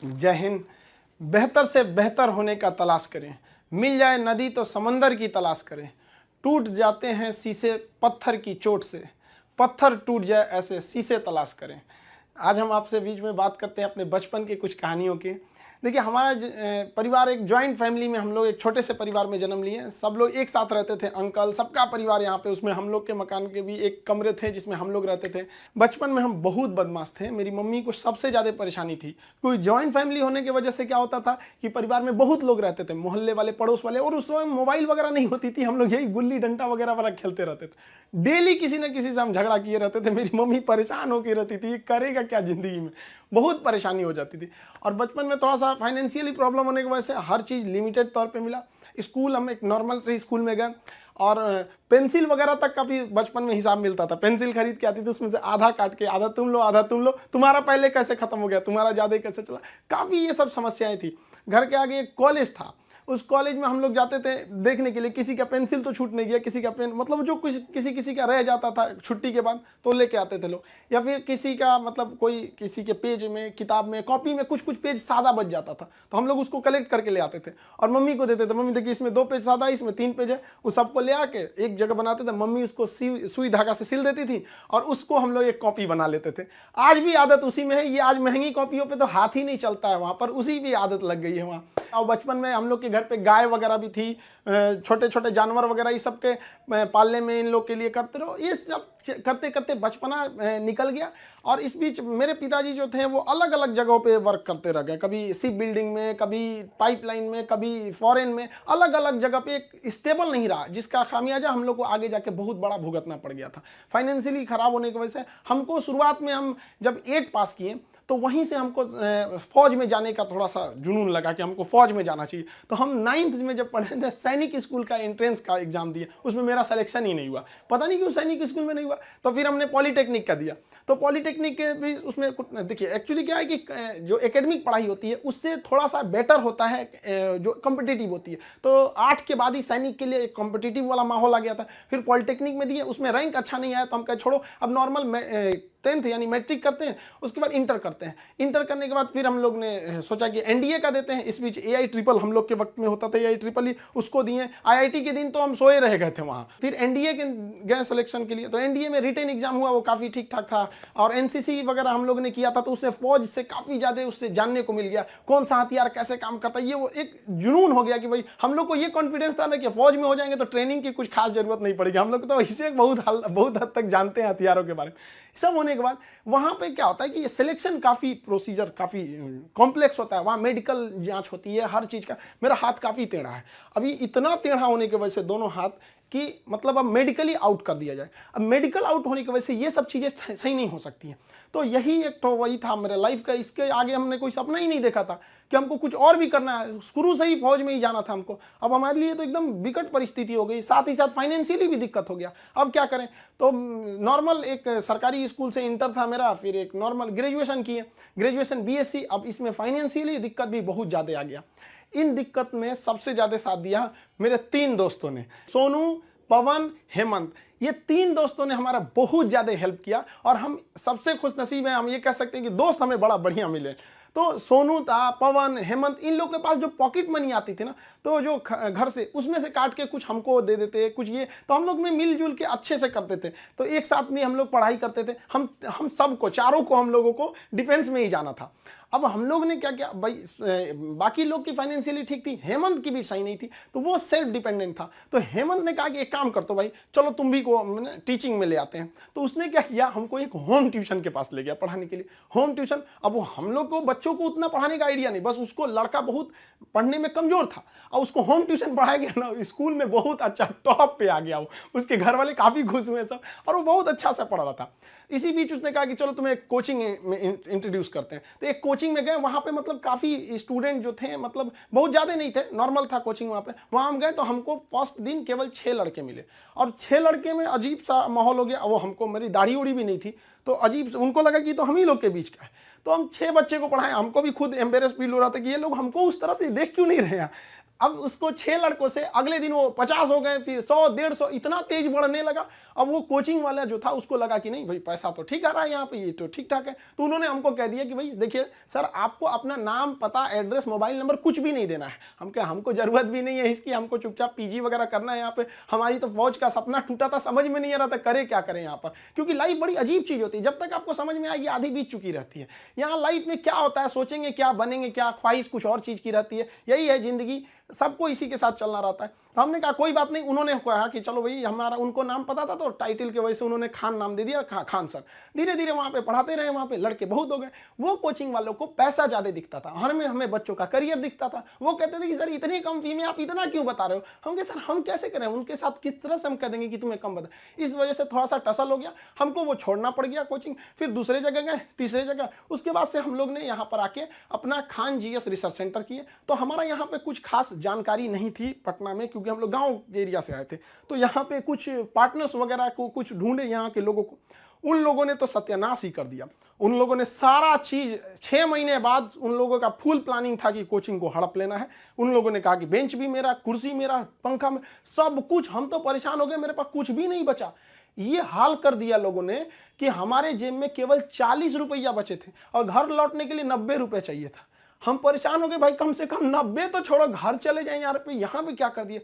जय हिंद। बेहतर से बेहतर होने का तलाश करें, मिल जाए नदी तो समंदर की तलाश करें। टूट जाते हैं शीशे पत्थर की चोट से, पत्थर टूट जाए ऐसे शीशे तलाश करें। आज हम आपसे बीच में बात करते हैं अपने बचपन की कुछ कहानियों की। देखिए, हमारा परिवार एक जॉइंट फैमिली में, हम लोग एक छोटे से परिवार में जन्म लिए। सब लोग एक साथ रहते थे, अंकल सबका परिवार यहाँ पे। उसमें हम लोग के मकान के भी एक कमरे थे जिसमें हम लोग रहते थे। बचपन में हम बहुत बदमाश थे। मेरी मम्मी को सबसे ज़्यादा परेशानी थी, कोई जॉइंट फैमिली होने की वजह से क्या होता था कि परिवार में बहुत लोग रहते थे, मोहल्ले वाले, पड़ोस वाले। और उस समय मोबाइल वगैरह नहीं होती थी, हम लोग यही गुल्ली डंडा वगैरह वाला खेलते रहते थे। डेली किसी न किसी से हम झगड़ा किए रहते थे। मेरी मम्मी परेशान होकर रहती थी, ये करेगा क्या ज़िंदगी में, बहुत परेशानी हो जाती थी। और बचपन में थोड़ा सा फाइनेंशियली प्रॉब्लम होने की वजह से हर चीज़ लिमिटेड तौर पे मिला। स्कूल हम एक नॉर्मल से स्कूल में गए, और पेंसिल वगैरह तक का भी बचपन में हिसाब मिलता था। पेंसिल खरीद के आती थी, उसमें से आधा काट के आधा तुम लो आधा तुम लो, तुम्हारा पहले कैसे खत्म हो गया, तुम्हारा ज़्यादा कैसे चला। काफ़ी ये सब समस्याएं थी। घर के आगे एक कॉलेज था, उस कॉलेज में हम लोग जाते थे देखने के लिए, किसी का पेंसिल तो छूट नहीं गया, किसी का पेन, मतलब जो कुछ किसी का रह जाता था छुट्टी के बाद तो लेके आते थे लोग। या फिर किसी का मतलब कोई किसी के पेज में, किताब में, कॉपी में कुछ पेज सादा बच जाता था, तो हम लोग उसको कलेक्ट करके ले आते थे और मम्मी को देते थे। मम्मी देखिए, इसमें 2 पेज सादा है, इसमें 3 पेज है। उस सबको ले आके एक जगह बनाते थे। मम्मी उसको सुई धागा से सिल देती थी और उसको हम लोग एक कॉपी बना लेते थे। आज भी आदत उसी में है। ये आज महंगी कॉपियों पर तो हाथ ही नहीं चलता है, वहाँ पर उसी भी आदत लग गई है वहाँ। और बचपन में हम लोग के घर पे गाय वगैरह भी थी, छोटे छोटे जानवर वगैरह, ये सब के पालने में इन लोग के लिए करते रहो। ये सब करते करते बचपना निकल गया। और इस बीच मेरे पिताजी जो थे वो अलग अलग जगहों पे वर्क करते रह गए, कभी शिप बिल्डिंग में, कभी पाइपलाइन में, कभी फॉरेन में, अलग अलग जगह पे। एक स्टेबल नहीं रहा, जिसका खामियाजा हम लोग को आगे जाके बहुत बड़ा भुगतना पड़ गया था। फाइनेंशियली खराब होने की वजह से हमको शुरुआत में, हम जब 8 पास किए तो वहीं से हमको फौज में जाने का थोड़ा सा जुनून लगा कि हमको फौज में जाना चाहिए। तो हम 9th में जब पढ़े थे, सैनिक स्कूल का एंट्रेंस का एग्जाम दिया, उसमें मेरा सिलेक्शन ही नहीं हुआ। पता नहीं क्यों सैनिक स्कूल में नहीं हुआ। तो फिर हमने पॉलिटेक्निक का दिया, तो पॉलिटेक्निक के भी उसमें देखिए, एक्चुअली क्या है कि जो एकेडमिक पढ़ाई होती है उससे थोड़ा सा बेटर होता है जो कॉम्पिटिटिव होती है। तो 8 के बाद ही सैनिक के लिए एक कॉम्पिटिटिव वाला माहौल आ गया था। फिर पॉलिटेक्निक में दिए, उसमें रैंक अच्छा नहीं आया तो हम कहे छोड़ो, अब नॉर्मल 10th यानी मैट्रिक करते हैं, उसके बाद इंटर करते हैं। इंटर करने के बाद फिर हम लोग ने सोचा कि एनडीए का देते हैं। इस बीच एआई ट्रिपल हम लोग के वक्त में होता था, एआई ट्रिपल ही, उसको दिए। आईआईटी के दिन तो हम सोए रह गए थे वहाँ। फिर एनडीए के गए सिलेक्शन के लिए, तो एनडीए में रिटन एग्जाम हुआ, वो काफ़ी ठीक ठाक था। और एनसीसी वगैरह हम लोग ने किया था, तो उससे फौज से काफ़ी ज़्यादा उससे जानने को मिल गया, कौन सा हथियार कैसे काम करता है। ये वो एक जुनून हो गया कि भाई हम लोग को ये कॉन्फिडेंस था ना कि फौज में हो जाएंगे तो ट्रेनिंग की कुछ खास जरूरत नहीं पड़ेगी। हम लोग तो इसे बहुत हद तक जानते हैं हथियारों के बारे में। सब होने के बाद वहाँ पे क्या होता है कि ये सिलेक्शन काफ़ी प्रोसीजर काफ़ी कॉम्प्लेक्स होता है। वहाँ मेडिकल जांच होती है हर चीज़ का। मेरा हाथ काफ़ी टेढ़ा है, अभी इतना टेढ़ा होने की वजह से दोनों हाथ कि मतलब अब मेडिकली आउट कर दिया जाए। अब मेडिकल आउट होने की वजह से ये सब चीज़ें सही नहीं हो सकती हैं। तो यही एक तो वही था मेरे लाइफ का। इसके आगे हमने कोई सपना ही नहीं देखा था कि हमको कुछ और भी करना है। शुरू से ही फौज में ही जाना था हमको। अब हमारे लिए तो एकदम विकट परिस्थिति हो गई, साथ ही साथ फाइनेंशियली भी दिक्कत हो गया। अब क्या करें। तो नॉर्मल एक सरकारी स्कूल से इंटर था मेरा, फिर एक नॉर्मल ग्रेजुएशन किए, ग्रेजुएशन बीएससी। अब इसमें फाइनेंशियली दिक्कत भी बहुत ज़्यादा आ गया। इन दिक्कत में सबसे ज़्यादा साथ दिया मेरे 3 दोस्तों ने, सोनू, पवन, हेमंत। ये 3 दोस्तों ने हमारा बहुत ज़्यादा हेल्प किया। और हम सबसे खुश नसीब हैं, हम ये कह सकते हैं कि दोस्त हमें बड़ा बढ़िया मिले। तो सोनू था, पवन, हेमंत, इन लोग के पास जो पॉकेट मनी आती थी ना, तो जो घर से उसमें से काट के कुछ हमको दे देते, कुछ ये, तो हम लोग में मिलजुल के अच्छे से करते थे। तो एक साथ में हम लोग पढ़ाई करते थे। हम सबको, चारों को, हम लोगों को डिफेंस में ही जाना था। अब हम लोग ने क्या किया भाई, बाकी लोग की फाइनेंशियली ठीक थी, हेमंत की भी सही नहीं थी, तो वो सेल्फ डिपेंडेंट था। तो हेमंत ने कहा कि एक काम कर तो भाई, चलो तुम भी को टीचिंग में ले आते हैं। तो उसने क्या किया, हमको एक होम ट्यूशन के पास ले गया पढ़ाने के लिए। होम ट्यूशन, अब वो हम लोग को बच्चों को उतना पढ़ाने का आइडिया नहीं, बस उसको लड़का बहुत पढ़ने में कमजोर था और उसको होम ट्यूशन पढ़ाया गया ना, स्कूल में बहुत अच्छा टॉप पे आ गया वो। उसके घर वाले काफ़ी खुश हुए सब, और वो बहुत अच्छा सा पढ़ रहा था। इसी बीच उसने कहा कि चलो तुम्हें एक कोचिंग में इंट्रोड्यूस करते हैं। तो एक कोचिंग में गए, वहाँ पे मतलब काफ़ी स्टूडेंट जो थे, मतलब बहुत ज़्यादा नहीं थे, नॉर्मल था कोचिंग वहाँ पे। वहाँ हम गए तो हमको फर्स्ट दिन केवल 6 लड़के मिले, और 6 लड़के में अजीब सा माहौल हो गया। वो हमको, मेरी दाढ़ी उड़ी भी नहीं थी, तो अजीब, उनको लगा कि तो हम ही लोग के बीच का है। तो हम 6 बच्चे को पढ़ाएं, हमको भी खुद एम्बेरस फील हो रहा था कि ये लोग हमको उस तरह से देख क्यों नहीं रहे हैं। अब उसको 6 लड़कों से अगले दिन वो 50 हो गए, फिर 100, 150, इतना तेज बढ़ने लगा। अब वो कोचिंग वाला जो था उसको लगा कि नहीं भाई पैसा तो ठीक आ रहा है यहाँ पे, ये तो ठीक ठाक है। तो उन्होंने हमको कह दिया कि भाई देखिए सर, आपको अपना नाम, पता, एड्रेस, मोबाइल नंबर कुछ भी नहीं देना है। हम कहे हमको जरूरत भी नहीं है इसकी, हमको चुपचाप पीजी वगैरह करना है यहाँ पे। हमारी तो फौज का सपना टूटा था, समझ में नहीं आ रहा था करे क्या करें यहाँ पर, क्योंकि लाइफ बड़ी अजीब चीज होती है। जब तक आपको समझ में आएगी आधी बीत चुकी रहती है। यहाँ लाइफ में क्या होता है, सोचेंगे क्या, बनेंगे क्या, ख्वाहिश कुछ और चीज की रहती है। यही है जिंदगी, सबको इसी के साथ चलना रहता है। तो हमने कहा कोई बात नहीं। उन्होंने कहा कि चलो भाई, हमारा उनको नाम पता था तो टाइटल की वजह से उन्होंने खान नाम दे दिया, खान सर। धीरे धीरे वहां पे पढ़ाते रहे, वहां पे लड़के बहुत हो गए। वो कोचिंग वालों को पैसा ज्यादा दिखता था, हमें बच्चों का करियर दिखता था। वो कहते थे कि सर इतनी कम फी में आप इतना क्यों बता रहे हो। हम कहे सर हम कैसे करें, उनके साथ किस तरह से हम कह देंगे कि तुम्हें कम बता। इस वजह से थोड़ा सा टसल हो गया, हमको वो छोड़ना पड़ गया कोचिंग। फिर दूसरे जगह गए, तीसरे जगह। उसके बाद से हम लोग ने यहाँ पर आके अपना खान जीएस रिसर्च सेंटर किए। तो हमारा यहाँ पे कुछ खास जानकारी नहीं थी पटना में, क्योंकि हम लोग गांव एरिया से आए थे। तो यहाँ पे कुछ पार्टनर्स वगैरह को कुछ ढूंढे यहाँ के लोगों को। उन लोगों ने तो सत्यानाश ही कर दिया। उन लोगों ने सारा चीज 6 महीने बाद उन लोगों का फुल प्लानिंग था कि कोचिंग को हड़प लेना है। उन लोगों ने कहा कि बेंच भी मेरा, कुर्सी मेरा, पंखा में, सब कुछ। हम तो परेशान हो गए, मेरे पास कुछ भी नहीं बचा। ये हाल कर दिया लोगों ने कि हमारे जेब में केवल 40 रुपया बचे थे और घर लौटने के लिए 90 रुपये चाहिए था। हम परेशान हो गए, भाई कम से कम 90 तो छोड़ो, घर चले जाएं यार, पे यहाँ पे क्या कर दिए।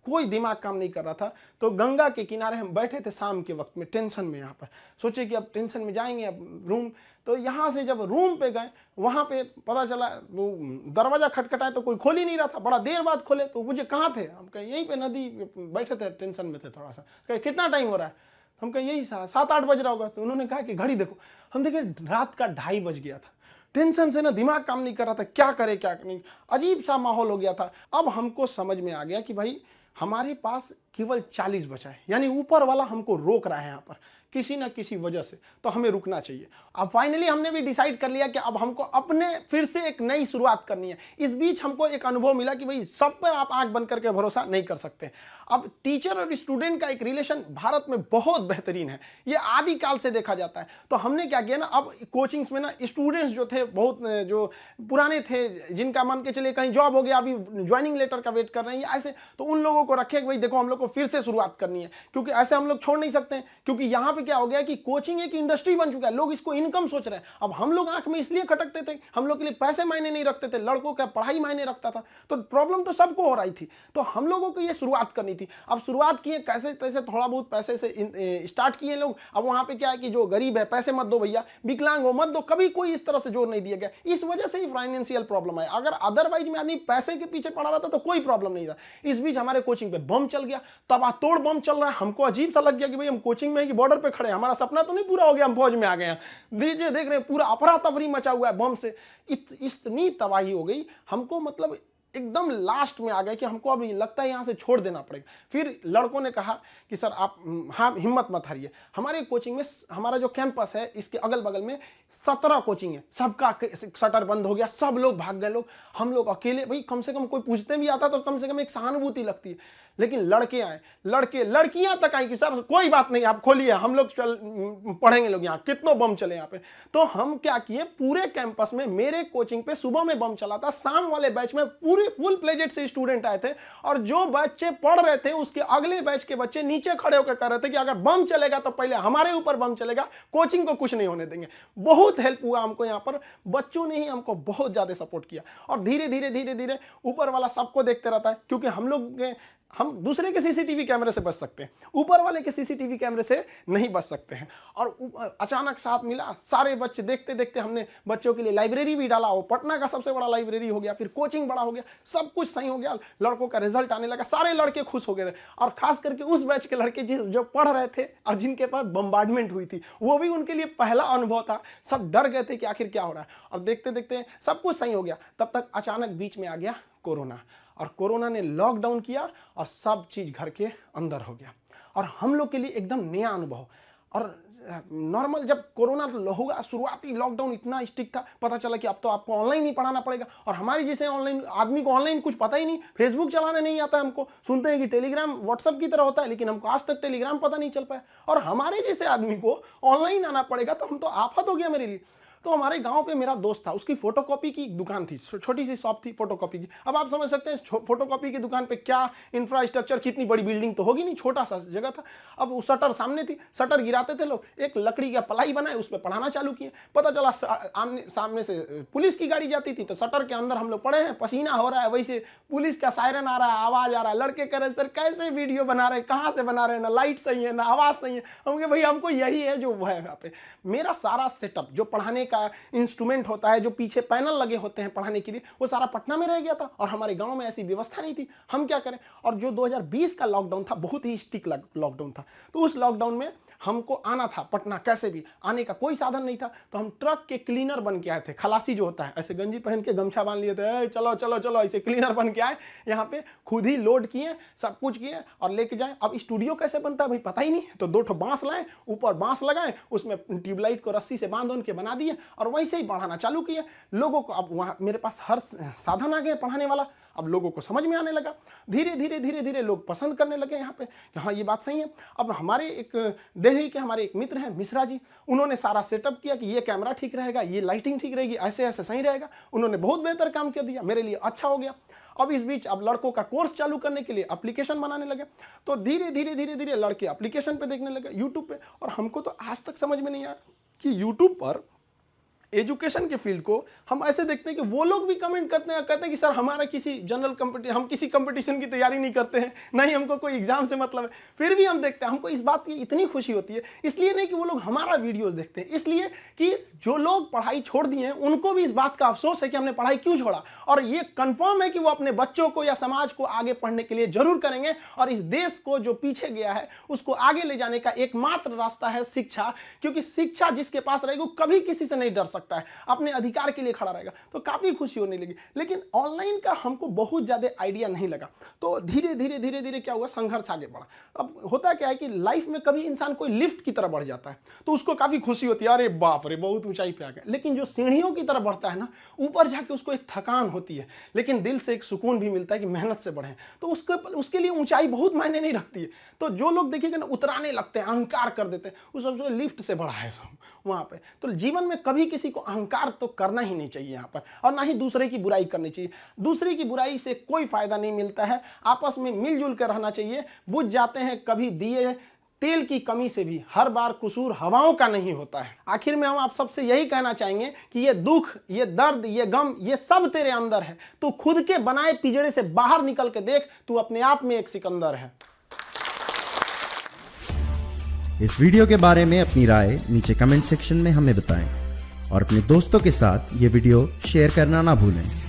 कोई दिमाग काम नहीं कर रहा था। तो गंगा के किनारे हम बैठे थे शाम के वक्त में, टेंशन में। यहाँ पर सोचे कि अब टेंशन में जाएंगे, अब रूम। तो यहाँ से जब रूम पे गए, वहाँ पे पता चला वो दरवाजा खटखटाए तो कोई खोल ही नहीं रहा था। बड़ा देर बाद खोले तो मुझे कहाँ थे, हम कहे यहीं पे नदी बैठे थे, टेंशन में थे थोड़ा सा। कहे कितना टाइम हो रहा है, हम कहे यही 7-8 बज रहा होगा। तो उन्होंने कहा कि घड़ी देखो। हम देखे रात का 2:30 बज गया था। टेंशन से ना दिमाग काम नहीं कर रहा था, क्या करे क्या नहीं, अजीब सा माहौल हो गया था। अब हमको समझ में आ गया कि भाई हमारे पास केवल 40 बचा है, यानी ऊपर वाला हमको रोक रहा है यहाँ पर किसी ना किसी वजह से, तो हमें रुकना चाहिए। अब फाइनली हमने भी डिसाइड कर लिया कि अब हमको अपने फिर से एक नई शुरुआत करनी है। इस बीच हमको एक अनुभव मिला कि भाई सब पे आप आंख बंद करके भरोसा नहीं कर सकते। अब टीचर और स्टूडेंट का एक रिलेशन भारत में बहुत बेहतरीन है, ये आदिकाल से देखा जाता है। तो हमने क्या किया ना, अब कोचिंग्स में ना स्टूडेंट्स जो थे, बहुत जो पुराने थे, जिनका मान के चलिए कहीं जॉब हो गया, अभी ज्वाइनिंग लेटर का वेट कर रहे हैं ऐसे, तो उन लोगों को रखे कि भाई देखो हम लोग को फिर से शुरुआत करनी है, क्योंकि ऐसे हम लोग छोड़ नहीं सकते हैं। क्योंकि यहाँ पे क्या हो गया कि कोचिंग एक इंडस्ट्री बन चुका है, लोग इसको इनकम सोच रहे हैं। अब हम लोग आंख में इसलिए खटकते थे, हम लोग के लिए पैसे मायने नहीं रखते थे, लड़कों का पढ़ाई मायने रखता था। तो प्रॉब्लम तो सबको हो रही थी, तो हम लोगों को ये शुरुआत करनी थी। अब शुरुआत किए कैसे तैसे, थोड़ा बहुत पैसे से स्टार्ट किए लोग। अब वहां पे क्या है कि जो गरीब है पैसे मत दो भैया, विकलांग हो मत दो, कभी कोई इस तरह से जोर नहीं दिया गया। इस वजह से ही फाइनेंशियल प्रॉब्लम है। अगर अदरवाइज में आदमी पैसे के पीछे पड़ा रहता तो कोई प्रॉब्लम नहीं था। इस बीच हमारे कोचिंग पे बम चल गया, तबातोड़ बम चल रहा है। हमको अजीब सा लग गया कि भाई हम कोचिंग में कि बॉर्डर पे खड़े हैं, हमारा सपना तो नहीं पूरा हो गया, हम फौज में आ गए हैं। दीजिए देख रहे हैं पूरा अफरा तफरी मचा हुआ है बम से। इतनी तबाही हो गई, हमको मतलब एकदम लास्ट में आ गए कि हमको अब लगता है यहाँ से छोड़ देना पड़ेगा। फिर लड़कों ने कहा कि सर आप हाँ हिम्मत मत हारिए। हमारे कोचिंग में, हमारा जो कैंपस है इसके अगल बगल में 17 कोचिंग है, सबका शटर बंद हो गया, सब लोग भाग गए। लोग हम लोग अकेले, भाई कम से कम कोई पूछते भी आता तो कम से कम एक सहानुभूति लगती है। लेकिन लड़के आए, लड़कियां तक आई कि सर कोई बात नहीं आप खोलिए, हम लोग पढ़ेंगे लोग, यहाँ कितनों बम चले यहाँ पे। तो हम क्या किए, पूरे कैंपस में मेरे कोचिंग पे सुबह में बम चला था, शाम वाले बैच में पूरे फुल प्लेजेड से स्टूडेंट आए थे। और जो बच्चे पढ़ रहे थे उसके अगले बैच के बच्चे नीचे खड़े होकर कह रहे थे कि अगर बम चलेगा तो पहले हमारे ऊपर बम चलेगा, कोचिंग को कुछ नहीं होने देंगे। बहुत हेल्प हुआ हमको यहाँ पर, बच्चों ने ही हमको बहुत ज्यादा सपोर्ट किया। और धीरे धीरे ऊपर वाला सबको देखते रहता है, क्योंकि हम दूसरे के सीसीटीवी कैमरे से बच सकते हैं, ऊपर वाले के सीसीटीवी कैमरे से नहीं बच सकते हैं। और अचानक साथ मिला, सारे बच्चे देखते देखते हमने बच्चों के लिए लाइब्रेरी भी डाला, वो पटना का सबसे बड़ा लाइब्रेरी हो गया। फिर कोचिंग बड़ा हो गया, सब कुछ सही हो गया, लड़कों का रिजल्ट आने लगा, सारे लड़के खुश हो गए। और खास करके उस बैच के लड़के जो पढ़ रहे थे और जिनके पास बम्बार्डमेंट हुई थी, वो भी उनके लिए पहला अनुभव था। सब डर गए थे कि आखिर क्या हो रहा है। और देखते देखते सब कुछ सही हो गया। तब तक अचानक बीच में आ गया कोरोना, और कोरोना ने लॉकडाउन किया और सब चीज घर के अंदर हो गया। और हम लोग के लिए एकदम नया अनुभव। और नॉर्मल जब कोरोना होगा, शुरुआती लॉकडाउन इतना स्ट्रिक्ट था, पता चला कि अब तो आपको ऑनलाइन ही पढ़ाना पड़ेगा। और हमारी जैसे ऑनलाइन आदमी को ऑनलाइन कुछ पता ही नहीं, फेसबुक चलाने नहीं आता हमको, सुनते हैं कि टेलीग्राम व्हाट्सएप की तरह होता है, लेकिन हमको आज तक टेलीग्राम पता नहीं चल पाया। और हमारे जैसे आदमी को ऑनलाइन आना पड़ेगा, तो हम तो आफत हो गया मेरे लिए। तो हमारे गांव पे मेरा दोस्त था, उसकी फोटोकॉपी की दुकान थी, छोटी सी शॉप थी फोटोकॉपी की। अब आप समझ सकते हैं फोटोकॉपी की दुकान पे क्या इंफ्रास्ट्रक्चर, कितनी बड़ी बिल्डिंग तो होगी नहीं, छोटा सा जगह था। अब वो शटर सामने थी, शटर गिराते थे लोग, एक लकड़ी का पलाई बनाए उस पर पढ़ाना चालू किए। पता चला सामने से पुलिस की गाड़ी जाती थी, तो शटर के अंदर हम लोग पड़े हैं, पसीना हो रहा है, वैसे पुलिस का सायरन आ रहा है, आवाज आ रहा है। लड़के कह रहे सर कैसे वीडियो बना रहे हैं, कहाँ से बना रहे हैं, ना लाइट सही है ना आवाज सही है। हम कहे भाई हमको यही है जो है यहाँ पे। मेरा सारा सेटअप जो पढ़ाने का इंस्ट्रूमेंट होता है, जो पीछे पैनल लगे होते हैं पढ़ाने के लिए, वो सारा पटना में रह गया था और हमारे गांव में ऐसी व्यवस्था नहीं थी। हम क्या करें। और जो 2020 का लॉकडाउन था, बहुत ही स्ट्रिक्ट लॉकडाउन था, तो उस लॉकडाउन में हमको आना था पटना, कैसे भी आने का कोई साधन नहीं था। तो हम ट्रक के क्लीनर बन के आए थे। खलासी जो होता है, ऐसे गंजी पहन के गमछा बांध लिए थे, चलो चलो चलो, ऐसे क्लीनर बन के आए यहाँ पे, खुद ही लोड किए, सब कुछ किए और लेके जाए। अब स्टूडियो कैसे बनता है भाई पता ही नहीं, तो 2 ठो बांस लाए, ऊपर बांस लगाए, उसमें ट्यूबलाइट को रस्सी से बांध के बना दिए और वैसे ही पढ़ाना चालू किए लोगों को। अब वहाँ मेरे पास हर साधन आ गया पढ़ाने वाला, अब लोगों को समझ में आने लगा। धीरे धीरे धीरे धीरे लोग पसंद करने लगे यहाँ पे कि हाँ ये बात सही है। अब हमारे एक दिल्ली के हमारे एक मित्र हैं मिश्रा जी, उन्होंने सारा सेटअप किया कि ये कैमरा ठीक रहेगा, ये लाइटिंग ठीक रहेगी, ऐसे ऐसे सही रहेगा। उन्होंने बहुत बेहतर काम कर दिया, मेरे लिए अच्छा हो गया। अब इस बीच अब लड़कों का कोर्स चालू करने के लिए एप्लीकेशन बनाने लगे, तो धीरे धीरे धीरे धीरे लड़के एप्लीकेशन पे देखने लगे, यूट्यूब पे। और हमको तो आज तक समझ में नहीं आया कि यूट्यूब पर एजुकेशन के फील्ड को हम ऐसे देखते हैं कि वो लोग भी कमेंट करते हैं, कहते हैं कि सर हमारा किसी जनरल कंपटीशन, हम किसी कंपटीशन की तैयारी नहीं करते हैं, नहीं हमको कोई एग्जाम से मतलब है, फिर भी हम देखते हैं। हमको इस बात की इतनी खुशी होती है, इसलिए नहीं कि वो लोग हमारा वीडियोस देखते हैं, इसलिए कि जो लोग पढ़ाई छोड़ दिए हैं उनको भी इस बात का अफसोस है कि हमने पढ़ाई क्यों छोड़ा। और ये कंफर्म है कि वो अपने बच्चों को या समाज को आगे पढ़ने के लिए जरूर करेंगे। और इस देश को जो पीछे गया है उसको आगे ले जाने का एकमात्र रास्ता है शिक्षा, क्योंकि शिक्षा जिसके पास रहेगी वो कभी किसी से नहीं डर सकता है, अपने अधिकार के लिए खड़ा रहेगा। तो काफी खुशी होने लगी। लेकिन ऑनलाइन का हमको बहुत ज्यादा आइडिया नहीं लगा, तो धीरे धीरे धीरे धीरे क्या हुआ, संघर्ष आगे बढ़ा। अब होता क्या है कि लाइफ में कभी इंसान कोई लिफ्ट की तरफ बढ़ जाता है तो उसको काफी खुशी होती है, अरे बाप रे बहुत ऊंचाई पे आ गया। लेकिन जो सीढ़ियों की तरफ बढ़ता है ना, ऊपर जाके उसको एक थकान होती है, लेकिन दिल से एक सुकून भी मिलता है कि मेहनत से बढ़े। तो उसके लिए ऊंचाई बहुत मायने नहीं रखती है। तो जो लोग देखिएगा ना उतराने लगते हैं, अहंकार कर देते हैं, उस सबसे लिफ्ट से बढ़ा है सब वहां पे। तो जीवन में कभी किसी को अहंकार तो करना ही नहीं चाहिए यहाँ पर, और ना ही दूसरे की बुराई करनी चाहिए। दूसरे की बुराई से कोई फायदा नहीं मिलता है, आपस में मिलजुल कर रहना चाहिए। बुझ जाते हैं कभी दिए तेल की कमी से भी, हर बार कसूर हवाओं का नहीं होता है। आखिर में हम आप सबसे यही कहना चाहेंगे कि ये दुख, ये दर्द, ये गम, ये सब तेरे अंदर है। तू खुद के बनाए पिंजड़े से बाहर निकल के देख, तू अपने आप में एक सिकंदर है। इस वीडियो के बारे में अपनी राय नीचे कमेंट सेक्शन में हमें बताएं और अपने दोस्तों के साथ ये वीडियो शेयर करना ना भूलें।